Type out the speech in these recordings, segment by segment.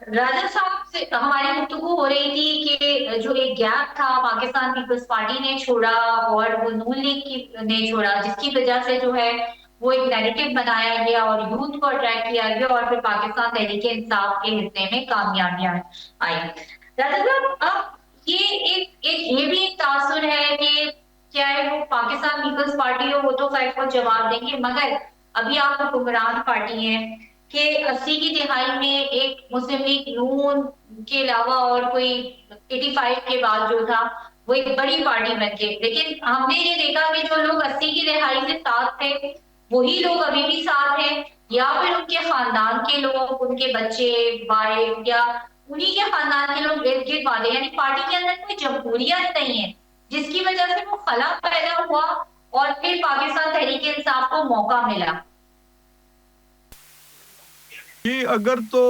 राजा साहब से हमारी गुफ्तगू हो रही थी कि जो एक गैप था पाकिस्तान पीपल्स पार्टी ने छोड़ा और वो नून लीग की ने छोड़ा, जिसकी वजह से जो है वो एक नैरेटिव बनाया गया और यूथ को अट्रैक्ट किया गया और फिर पाकिस्तान तहरीक इंसाफ के हिस्से में कामयाबियां आई। राजा साहब, अब ये एक ये भी एक तासुर है कि चाहे वो पाकिस्तान पीपल्स पार्टी हो, वो तो खैर को जवाब देंगे, मगर अभी आप हुक्मरान पार्टी हैं कि 80 की दिहाई में एक मुस्लिम लीग नून के अलावा और कोई 85 के बाद जो था वो एक बड़ी पार्टी बन गई, लेकिन हमने ये देखा कि जो लोग 80 की दिहाई से साथ थे वही लोग अभी भी साथ हैं, या फिर उनके खानदान के लोग, उनके बच्चे वाइफ या उन्हीं के खानदान के लोग इर्द गिर्द वाले, यानी पार्टी के अंदर कोई जमहूरियत नहीं है, जिसकी वजह से वो खला पैदा हुआ और फिर पाकिस्तान तहरीक इंसाफ को मौका मिला। कि अगर तो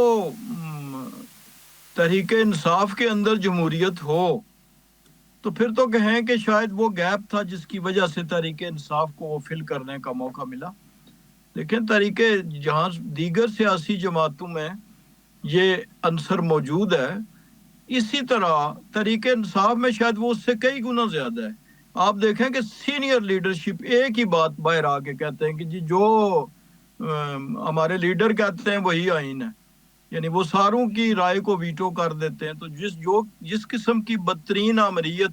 तहरीक इंसाफ के अंदर जमहूरियत हो तो फिर तो कहें कि शायद वो गैप था जिसकी वजह से तहरीक इंसाफ को वो फिल करने का मौका मिला। लेकिन तहरीके जहाँ दीगर सियासी जमातों में ये अंसर मौजूद है, इसी तरह तहरीक इंसाफ में शायद वो उससे कई गुना ज्यादा है। आप देखें कि सीनियर लीडरशिप एक ही बात बाहर आके कहते हैं कि जी जो हमारे लीडर कहते हैं वही आइन है, यानी वो सारों की राय को वीटो कर देते हैं। तो जिस किस्म की बदतरीन आमरीत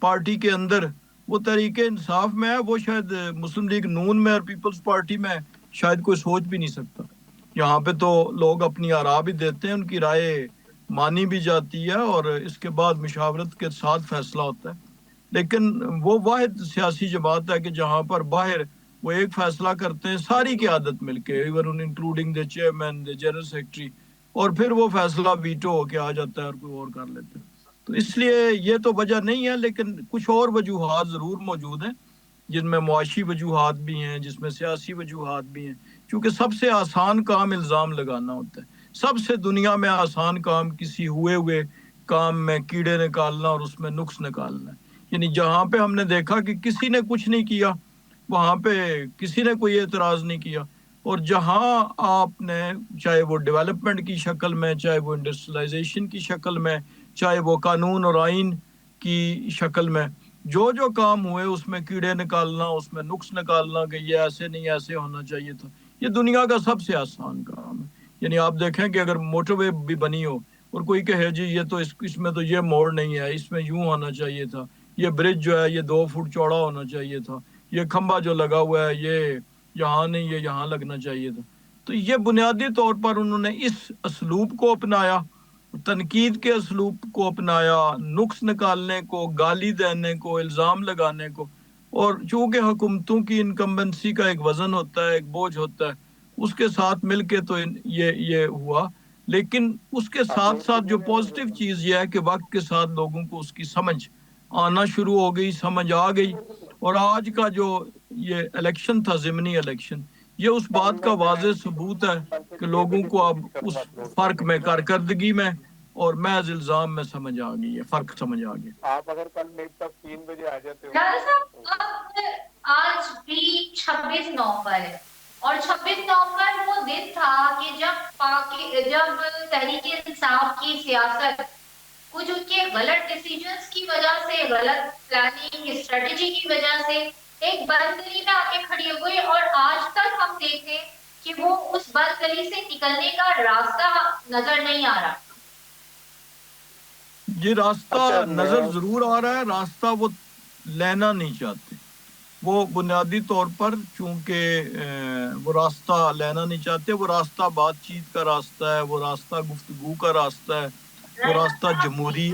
पार्टी के अंदर वो तहरीके इंसाफ में है, वो शायद मुस्लिम लीग नून में और पीपल्स पार्टी में शायद कोई सोच भी नहीं सकता। यहाँ पे तो लोग अपनी आरा भी देते हैं, उनकी राय मानी भी जाती है और इसके बाद मुशावरत के साथ फैसला होता है। लेकिन वो वाहिद सियासी जमात है कि जहाँ पर बाहर वो एक फैसला करते हैं सारी की आदत मिलके, even including the chairman, the general secretary, और फिर वो फैसला वीटो होके आ जाता है और कोई और कर लेते हैं। तो इसलिए ये तो वजह नहीं है, लेकिन कुछ और वजूहात ज़रूर मौजूद हैं, जिनमें मुआशी वजूहात भी हैं, जिसमें सियासी वजूहात भी हैं। क्योंकि सबसे आसान काम इल्ज़ाम लगाना होता है, सबसे दुनिया में आसान काम किसी हुए काम में कीड़े निकालना और उसमें नुक्स निकालना है। यानी जहाँ पे हमने देखा कि किसी ने कुछ नहीं किया, वहाँ पे किसी ने कोई एतराज़ नहीं किया, और जहाँ आपने चाहे वो डेवलपमेंट की शक्ल में, चाहे वो इंडस्ट्रियलाइजेशन की शक्ल में, चाहे वो कानून और आइन की शक्ल में, जो जो काम हुए उसमें कीड़े निकालना, उसमें नुक्स निकालना कि ये ऐसे नहीं ऐसे होना चाहिए था, ये दुनिया का सबसे आसान काम है। यानी आप देखें कि अगर मोटरवे भी बनी हो और कोई कहे जी ये तो इसमें तो ये मोड़ नहीं है, इसमें यूं होना चाहिए था, ये ब्रिज जो है ये 2 फुट चौड़ा होना चाहिए था, ये खंबा जो लगा हुआ है ये यहाँ नहीं, ये यहाँ लगना चाहिए था। तो ये बुनियादी तौर पर उन्होंने इस असलूब को अपनाया, तनकीद के असलूब को अपनाया, नुक्स निकालने को, गाली देने को, इल्ज़ाम लगाने को। और चूंकि हुकूमतों की इनकम्बेंसी का एक वज़न होता है, एक बोझ होता है, उसके साथ मिलके तो ये हुआ। लेकिन उसके साथ साथ जो पॉजिटिव चीज़ ये है कि वक्त के साथ लोगों को उसकी समझ आना शुरू हो गई, समझ आ गई। और आज का जो ये इलेक्शन था, ज़िमनी इलेक्शन, ये उस बात का वाज़ेह सबूत है कि लोगों को अब उस फर्क में, कारकर्दगी में और महज इल्जाम में समझ आ गई है, फर्क समझ आ गया। आप अगर कल मेरे तक 3 बजे आ जाते हो। राजा साहब, अब आज भी 26 नवंबर है और 26 नवंबर वो दिन था कि जब तहरीक इंसाफ की सियासत कुछ उनके गलत डिसीजंस की वजह से, गलत प्लानिंग स्ट्रेटेजी की वजह से एक बंद गली में आके खड़ी हो गई, और आज तक हम देखते हैं कि वो उस बंद गली से निकलने का रास्ता नजर नहीं आ रहा। ये रास्ता नजर जरूर आ रहा है, रास्ता वो लेना नहीं चाहते। वो बुनियादी तौर पर चूंकि वो रास्ता लेना नहीं चाहते, वो रास्ता बातचीत का रास्ता है, वो रास्ता गुफ्तगू का रास्ता है, वो रास्ता जमहूरी।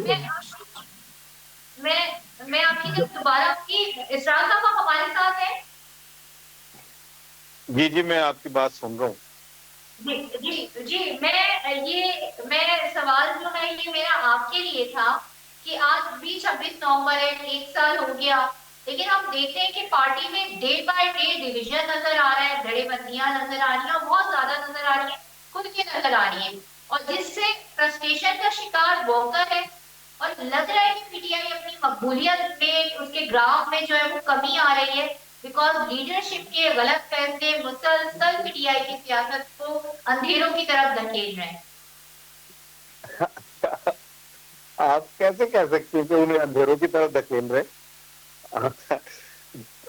मैं आपकी जब दोबारा की इसरार साहब हमारे साथ है। जी मैं आपकी बात सुन रहा हूँ। जी मैं सवाल जो है ये मेरा आपके लिए था कि आज भी 26 नवंबर है, 1 साल हो गया, लेकिन हम देखते हैं कि पार्टी में डे बाय डे डिवीजन नजर आ रहा है, धड़ेबंदियां नजर आ रही हैं, बहुत ज्यादा नजर आ रही है, खुद की नजर आ रही है, और जिससे फ्रस्ट्रेशन का शिकार वोटर है। और लग रहा है कि पीटीआई अपनी मकबूलियत में, उसके ग्राफ में जो है वो कमी आ रही है, बिकॉज लीडरशिप के गलत फैसले मुसलसल पीटीआई की सियासत को अंधेरों की तरफ धकेल रहे हैं। आप कैसे कह सकते हैं कि उन्हें अंधेरों की तरफ धकेल रहे?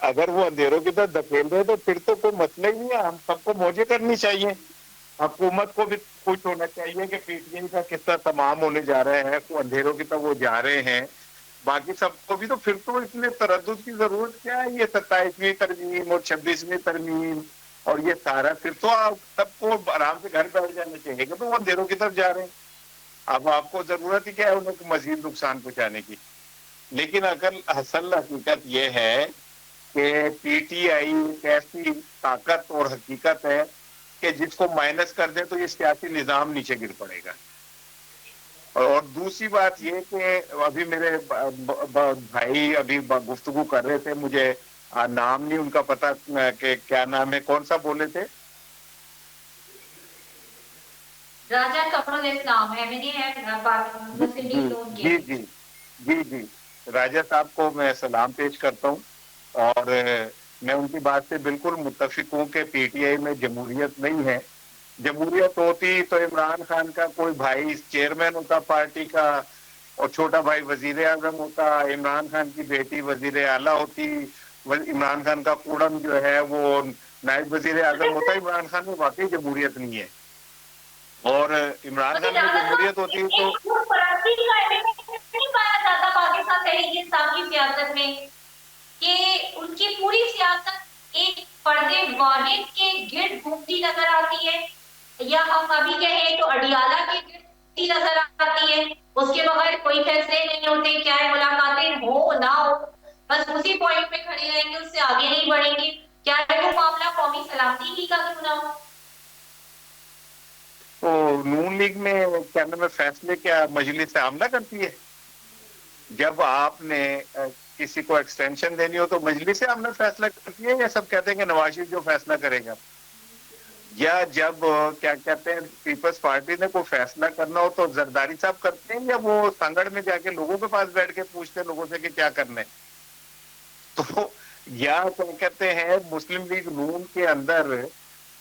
अगर वो अंधेरों की तरफ धकेल रहे तो फिर तो कोई मसला ही नहीं है, हम सबको मौजें करनी चाहिए। हुकूमत को भी खुश होना चाहिए कि पीटीआई का कितना तमाम होने जा रहे हैं, वो अंधेरों की तरफ वो जा रहे हैं। बाकी सबको भी तो फिर तो इसमें तरद्दुद की जरूरत क्या है? ये 27वीं तरमीम और 26वीं तरमीम और ये सारा, फिर तो आप सबको आराम से घर बैठ जाना चाहिए कि तो वो अंधेरों की तरफ जा रहे हैं। अब आपको जरूरत ही क्या है उन्हें मजीद नुकसान पहुंचाने की? लेकिन अगर असल हकीकत ये है कि पीटीआई एक ऐसी ताकत और हकीकत है कि जिसको माइनस कर दे तो ये सियासी निजाम नीचे गिर पड़ेगा। और दूसरी बात ये कि अभी मेरे भाई अभी गुफ्तगू कर रहे थे, मुझे नाम नहीं उनका पता कि क्या नाम है, कौन सा बोले थे? राजा कमरुल इस्लाम है, मुस्लिम लीग नून के। जी जी जी जी, राजा साहब को मैं सलाम पेश करता हूँ और मैं उनकी बात से बिल्कुल मुत्तफिक हूँ कि पीटीआई में जमहूरियत नहीं है। जमहूरियत होती तो इमरान खान का कोई भाई चेयरमैन होता पार्टी का और छोटा भाई वजीर आजम होता, इमरान खान की बेटी वजीर आला होती, इमरान खान का कुड़म जो है वो नायब वजीर आजम होता। इमरान खान में वाकई जमहूरियत नहीं है, और इमरान खान में जमहूरियत होती तो पाकिस्तान तहरीक-ए-इंसाफ की सियासत में कि उनकी पूरी सियासत एक पर्दे वाहिद के गिर्द घूमती नजर आती है, या हम अभी कहें तो अडियाला के गिर्द घूमती नजर आती है। उसके बगैर कोई फैसले नहीं होते, क्या मुलाकातें हो ना हो, बस उसी पॉइंट पे खड़े रहेंगे, उससे आगे नहीं बढ़ेंगे। क्या है वो मामला कौमी सलामती ही का क्यों ना हो। तो नून लीग में क्या नाम है फैसले क्या मजलिस से आमला करती है? जब आपने किसी को एक्सटेंशन देनी हो तो मजलिस से आमला फैसला करती है, या सब कहते हैं कि नवाज शरीफ जो फैसला करेगा? या जब क्या कहते हैं पीपल्स पार्टी ने कोई फैसला करना हो तो जरदारी साहब करते हैं, या वो संगड़ में जाके लोगों के पास बैठ के पूछते हैं लोगों से कि क्या करना है? तो या तो कहते हैं मुस्लिम लीग नून के अंदर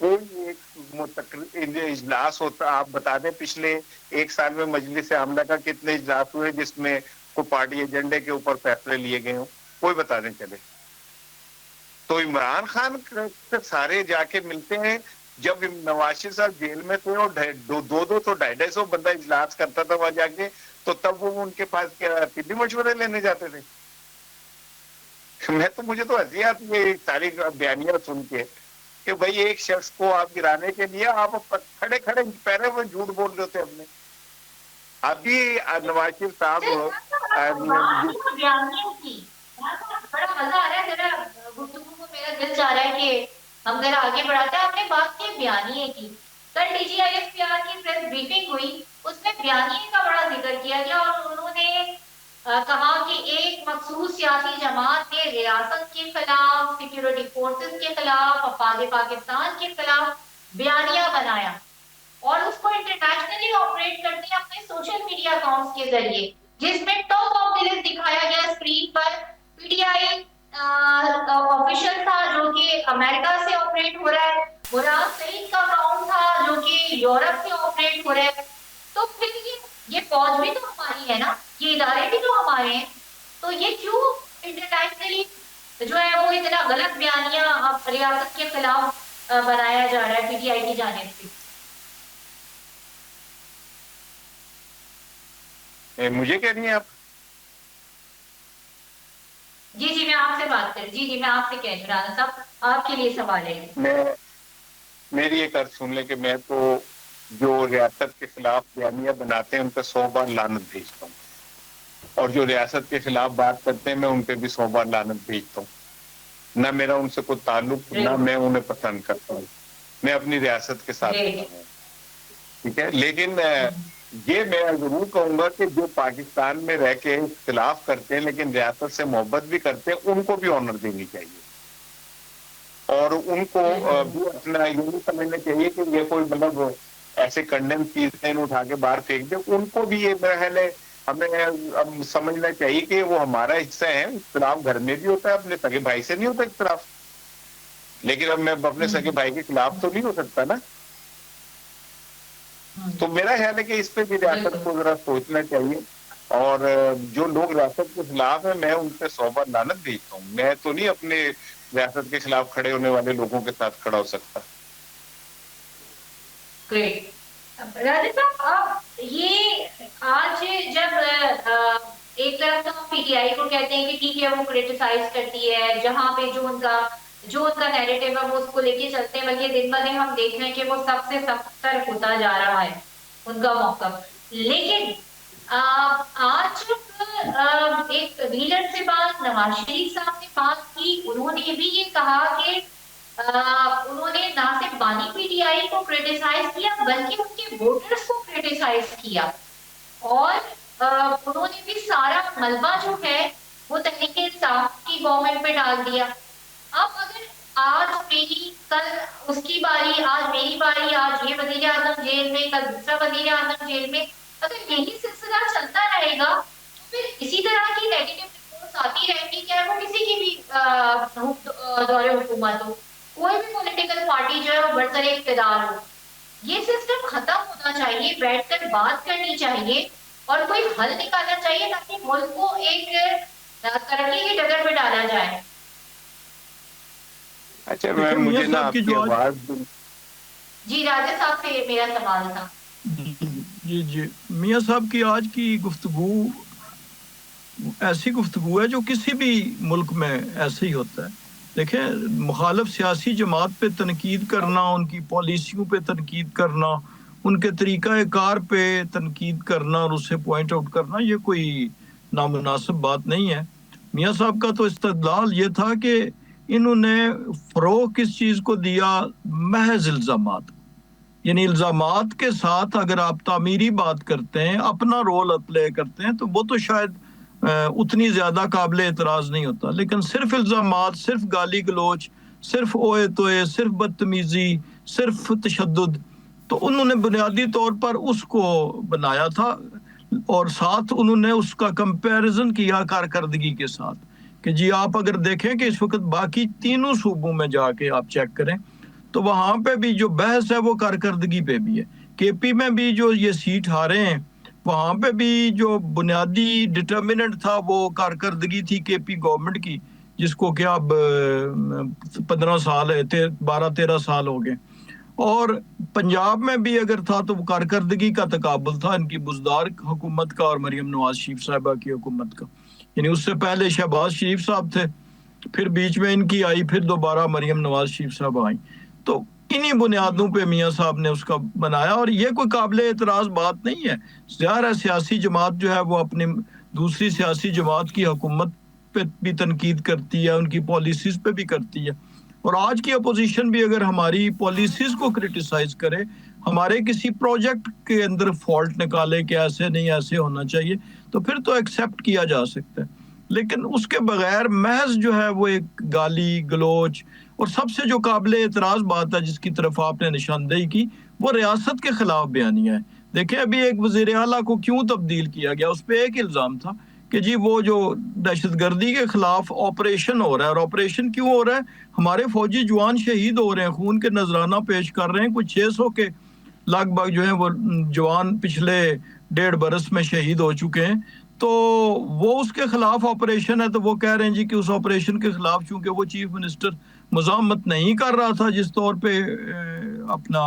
कोई एक इजलास होता, आप बता दें पिछले एक साल में मजलिस आमला का कितने इजलास हुए जिसमें कोई पार्टी एजेंडे के ऊपर फैसले लिए गए हो? कोई बता दें चले। तो इमरान खान से सारे जाके मिलते हैं। जब नवाज शरीफ साहब जेल में थे और 200-250 बंदा इजलास करता था वहां जाके, तो तब वो उनके पास क्या तिब्बी मशवरे लेने जाते थे? मुझे तो हंसी आती है सारी बयानियां सुन के कि भाई एक शख्स को आप गिराने के लिए आप खड़े खड़े पैरों में झूठ बोल रहे थे अपने। अभी नवाज शरीफ साहब बड़ा मजा आ रहा है, जरा गुफ्तगू को मेरा दिल चाह रहा है कि हम जरा आगे बढ़ाते हैं। आपने बात की बयानिए की, कल डीजीआईएसपीआर की प्रेस ब्रीफिंग हुई, उसमें बयानिए का बड़ा जिक्र किया गया और उन्होंने कहा कि एक मखसूस सियासी जमात ने रियासत के खिलाफ, सिक्योरिटी फोर्सेस के खिलाफ, अफवाज पाकिस्तान के खिलाफ बयानिया बनाया और उसको इंटरनेशनली ऑपरेट करते हैं अपने सोशल मीडिया अकाउंट्स के जरिए, जिसमें टॉप ऑफ द लिस्ट दिखाया गया स्क्रीन पर पीटीआई ऑफिशियल था जो कि अमेरिका से ऑपरेट हो रहा है, मुराद सईद का अकाउंट था जो कि यूरोप से ऑपरेट हो रहा है। तो फिर ये फौज भी तो हमारी है ना, ये इदारे भी तो हमारे हैं, तो ये क्यों इंटरनेशनली जो है वो इतना गलत बयानिया रियासत के खिलाफ बनाया जा रहा है पीटीआई की जानिब से? मुझे कह रही हैं आप? जी जी मैं आपसे बात कर, जी मैं आपसे कह रही हूँ राणा साहब, आपके लिए सवाल है। मेरी एक अर्ज सुन ले कि मैं तो जो रियासत के खिलाफ बयानियां बनाते हैं उन पर 100 बार लानत भेजता हूँ, और जो रियासत के खिलाफ बात करते हैं मैं उन पर भी 100 बार लानत भेजता हूँ। ना मेरा उनसे कोई ताल्लुक, ना मैं उन्हें पसंद करता हूँ, मैं अपनी रियासत के साथ हूँ, ठीक है। लेकिन ये मैं जरूर कहूंगा कि जो पाकिस्तान में रह के इख्तिलाफ करते हैं लेकिन रियासत से मोहब्बत भी करते हैं, उनको भी ऑनर देनी चाहिए, और उनको भी अपना ये नहीं समझना चाहिए कि ये कोई मतलब ऐसे कंडेम चीजें उठा के बाहर फेंक दे। उनको भी ये पहले हमें समझना चाहिए कि वो हमारा हिस्सा है। इख्तिलाफ घर में भी होता है, अपने सगे भाई से नहीं होता इख्तिलाफ, लेकिन अब मैं अपने सगे भाई के खिलाफ तो नहीं हो सकता ना। تو میرا خیال ہے کہ اس پہ بھی ریاست کو ذرا سوچنا چاہیے، اور جو لوگ ریاست کے خلاف ہیں میں ان پہ 100 بار لعنت بھیجتا ہوں. میں تو نہیں اپنے ریاست کے خلاف کھڑے ہونے والے لوگوں کے ساتھ کھڑا ہو سکتا. راجہ صاحب، یہ آج جب ایک طرف تو ہم پی ٹی آئی کو کہتے ہیں کہ ٹھیک ہے وہ کریٹیسائز کرتی ہے، جہاں پہ جو ان کا نیریٹو ہے وہ اس کو لے کے چلتے ہیں، بلکہ دن بہ دن ہم دیکھ رہے ہیں کہ وہ سب سے سختر ہوتا جا رہا ہے ان کا موقف. لیکن آج ایک لیڈر سے بات، نواز شریف صاحب نے بات کی، انہوں نے بھی یہ کہا کہ انہوں نے نہ صرف بانی پی ٹی آئی کو کریٹیسائز کیا بلکہ ان کے ووٹرز کو کریٹیسائز کیا، اور انہوں نے بھی سارا ملبہ جو ہے وہ تحریک انصاف کی گورنمنٹ پہ ڈال دیا. اب اگر آج میری کل اس کی باری، آج میری باری، آج یہ وزیر اعظم جیل میں، کل دوسرا وزیر اعظم جیل میں، اگر یہی سلسلہ چلتا رہے گا تو پھر اسی طرح کی نیگیٹو رپورٹس آتی رہیں گی، چاہے وہ کسی کی بھی دور حکومت ہو، کوئی بھی پولیٹیکل پارٹی جو ہے وہ برتر اقتدار ہو. یہ سسٹم ختم ہونا چاہیے، بیٹھ کر بات کرنی چاہیے اور کوئی حل نکالنا چاہیے تاکہ ملک کو ایک ترقی کی ڈگر پہ ڈالا جائے. اچھا مجھے نا آپ کی آواز. جی راجہ صاحب سے میرا سوال تھا. جی میاں صاحب کی آج کی گفتگو ایسی گفتگو ہے جو کسی بھی ملک میں ایسے ہی ہوتا ہے. دیکھیں، مخالف سیاسی جماعت پہ تنقید کرنا، ان کی پالیسیوں پہ تنقید کرنا، ان کے طریقہ کار پہ تنقید کرنا اور اسے پوائنٹ آؤٹ کرنا، یہ کوئی نامناسب بات نہیں ہے. میاں صاحب کا تو استدلال یہ تھا کہ انہوں نے فروغ کس چیز کو دیا؟ محض الزامات. یعنی الزامات کے ساتھ اگر آپ تعمیری بات کرتے ہیں، اپنا رول پلے کرتے ہیں، تو وہ تو شاید اتنی زیادہ قابل اعتراض نہیں ہوتا. لیکن صرف الزامات، صرف گالی گلوچ، صرف اوئے توئے، صرف بدتمیزی، صرف تشدد، تو انہوں نے بنیادی طور پر اس کو بنایا تھا، اور ساتھ انہوں نے اس کا کمپیریزن کیا کارکردگی کے ساتھ کہ جی آپ اگر دیکھیں کہ اس وقت باقی تینوں صوبوں میں جا کے آپ چیک کریں تو وہاں پہ بھی جو بحث ہے وہ کارکردگی پہ بھی ہے. کے پی میں بھی جو یہ سیٹ ہارے ہیں وہاں پہ بھی جو بنیادی ڈٹرمنٹ تھا وہ کارکردگی تھی کے پی گورنمنٹ کی، جس کو کہ اب 15 سال ہے، 12-13 سال ہو گئے. اور پنجاب میں بھی اگر تھا تو وہ کارکردگی کا تقابل تھا ان کی بزدار حکومت کا اور مریم نواز شریف صاحبہ کی حکومت کا. یعنی اس سے پہلے شہباز شریف صاحب تھے، پھر بیچ میں ان کی آئی، پھر دوبارہ مریم نواز شریف صاحب آئیں. تو انہی بنیادوں پہ میاں صاحب نے اس کا بنایا، اور یہ کوئی قابل اعتراض بات نہیں ہے. ظاہر ہے سیاسی جماعت جو ہے وہ اپنی دوسری سیاسی جماعت کی حکومت پہ بھی تنقید کرتی ہے، ان کی پالیسیز پہ بھی کرتی ہے. اور آج کی اپوزیشن بھی اگر ہماری پالیسیز کو کرٹیسائز کرے، ہمارے کسی پروجیکٹ کے اندر فالٹ نکالے کہ ایسے نہیں، ایسے ہونا چاہیے، تو پھر تو ایکسیپٹ کیا جا سکتا ہے. لیکن اس کے بغیر محض جو ہے وہ ایک گالی گلوچ، اور سب سے جو قابل اعتراض بات ہے جس کی طرف آپ نے نشاندہی کی، وہ ریاست کے خلاف بیانیہ ہے. دیکھیں ابھی ایک وزیر اعلیٰ کو کیوں تبدیل کیا گیا، اس پہ ایک الزام تھا کہ جی وہ جو دہشت گردی کے خلاف آپریشن ہو رہا ہے، اور آپریشن کیوں ہو رہا ہے؟ ہمارے فوجی جوان شہید ہو رہے ہیں، خون کے نذرانہ پیش کر رہے ہیں، کچھ 600 کے لگ بھگ جو ہیں وہ جوان پچھلے 1.5 برس میں شہید ہو چکے ہیں. تو وہ اس کے خلاف آپریشن ہے، تو وہ کہہ رہے ہیں جی کہ اس آپریشن کے خلاف چونکہ وہ چیف منسٹر مزاحمت نہیں کر رہا تھا جس طور پہ اپنا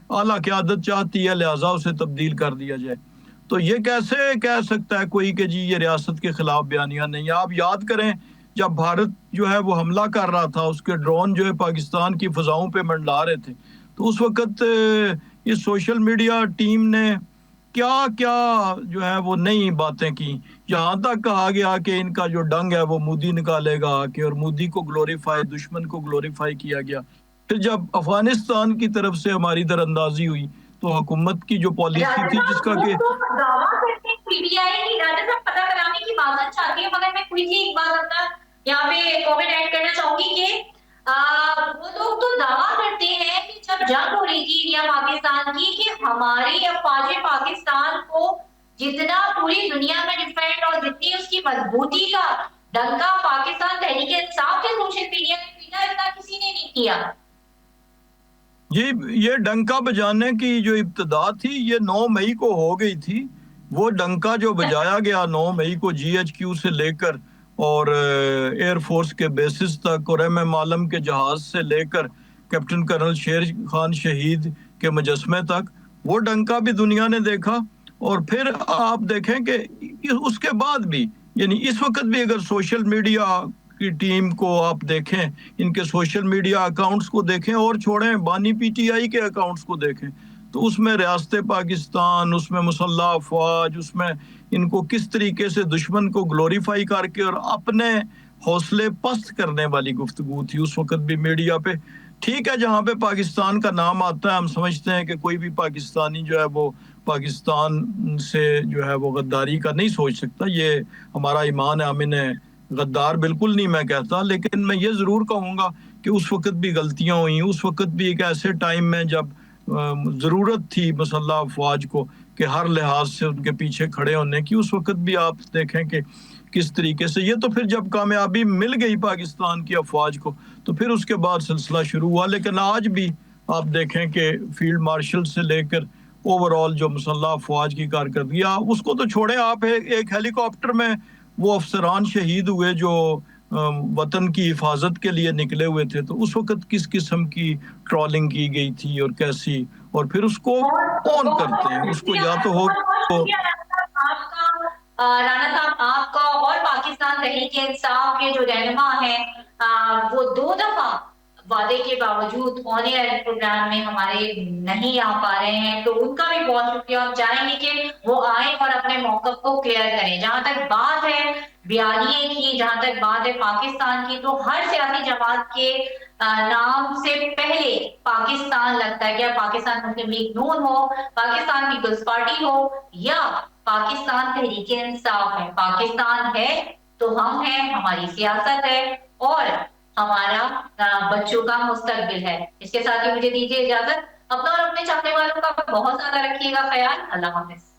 اعلیٰ قیادت چاہتی ہے، لہٰذا اسے تبدیل کر دیا جائے. تو یہ کیسے کہہ سکتا ہے کوئی کہ جی یہ ریاست کے خلاف بیانیہ نہیں ہے؟ آپ یاد کریں جب بھارت جو ہے وہ حملہ کر رہا تھا، اس کے ڈرون جو ہے پاکستان کی فضاؤں پہ منڈلا رہے تھے، تو اس وقت اس سوشل میڈیا ٹیم نے کیا کیا جو ہے وہ نئی باتیں کی. یہاں تک کہا گیا کہ ان کا جو ڈنگ ہے وہ مودی نکالے گا، کہ اور مودی کو گلوریفائی، دشمن کو گلوریفائی کیا گیا. پھر جب افغانستان کی طرف سے ہماری در اندازی ہوئی تو حکومت کی جو پالیسی تھی جس کا کہ پی ٹی آئی کی راجہ صاحب پتہ کرانے کی بات چاہتی ہے، مگر میں کوئی ایک بات اپنا یہاں پہ کامنٹ ایڈ کرنا چاہوں گی کہ وہ لوگ تو دعویٰ کرتے ہیں کہ جب جنگ ہو رہی تھی انڈیا پاکستان کی کہ ہماری افواج پاکستان کو جتنا پوری دنیا میں ڈیفینڈ اور جتنی اس کی مضبوطی کا ڈنکا پاکستان تحریک انصاف کے سوشل میڈیا نے پیٹا، اتنا کسی نے نہیں کیا. جی یہ ڈنکا بجانے کی جو ابتدا تھی یہ 9 مئی کو ہو گئی تھی. وہ ڈنکا جو بجایا گیا 9 مئی کو جی ایچ کیو سے لے کر اور ایئر فورس کے بیسز تک اور ایم ایم عالم کے جہاز سے لے کر کیپٹن کرنل شیر خان شہید کے مجسمے تک، وہ ڈنکا بھی دنیا نے دیکھا. اور پھر آپ دیکھیں کہ اس کے بعد بھی، یعنی اس وقت بھی اگر سوشل میڈیا کی ٹیم کو آپ دیکھیں، ان کے سوشل میڈیا اکاؤنٹس کو دیکھیں اور چھوڑیں بانی پی ٹی آئی کے اکاؤنٹس کو دیکھیں، تو اس میں ریاست پاکستان، اس میں مسلح افواج، اس میں ان کو کس طریقے سے دشمن کو گلوریفائی کر کے اور اپنے حوصلے پست کرنے والی گفتگو تھی اس وقت بھی میڈیا پہ. ٹھیک ہے، جہاں پہ پاکستان کا نام آتا ہے ہم سمجھتے ہیں کہ کوئی بھی پاکستانی جو ہے وہ پاکستان سے جو ہے وہ غداری کا نہیں سوچ سکتا. یہ ہمارا ایمان ہے، ہم انہیں غدار بالکل نہیں میں کہتا، لیکن میں یہ ضرور کہوں گا کہ اس وقت بھی غلطیاں ہوئیں. اس وقت بھی ایک ایسے ٹائم میں جب ضرورت تھی مسلح افواج کو کہ ہر لحاظ سے ان کے پیچھے کھڑے ہونے کی، اس وقت بھی آپ دیکھیں کہ کس طریقے سے یہ تو پھر جب کامیابی مل گئی پاکستان کی افواج کو تو پھر اس کے بعد سلسلہ شروع ہوا. لیکن آج بھی آپ دیکھیں کہ فیلڈ مارشل سے لے کر اوور آل جو مسلح افواج کی کارکردگی، اس کو تو چھوڑیں، آپ ایک ہیلی کاپٹر میں وہ افسران شہید ہوئے جو وطن کی حفاظت کے لیے نکلے ہوئے تھے، تو اس وقت کس قسم کی ٹرولنگ کی گئی تھی اور کیسی، اور پھر اس کو کون کرتے ہیں، اس کو یا تو ہو رانا صاحب آپ کا اور پاکستان تحریک انصاف کے جو رہنما ہیں وہ 2 دفعہ وعدے کے باوجود آن ایئر پروگرام میں ہمارے نہیں آ پا رہے ہیں، تو ان کا بھی بہت شکریہ. ہم چاہیں گے کہ وہ آئیں اور اپنے موقف کو کلیئر کریں. جہاں تک بات ہے بیانیے کی، جہاں تک بات ہے پاکستان کی، تو ہر سیاسی جماعت کے نام سے پہلے پاکستان لگتا ہے، کیا پاکستان مسلم لیگ نون ہو، پاکستان پیپلز پارٹی ہو یا پاکستان تحریک انصاف ہے. پاکستان ہے تو ہم ہیں، ہماری سیاست ہے اور ہمارا بچوں کا مستقبل ہے. اس کے ساتھ ہی مجھے دیجیے اجازت. اپنا اور اپنے چاہنے والوں کا بہت زیادہ رکھیے گا خیال. اللہ حافظ.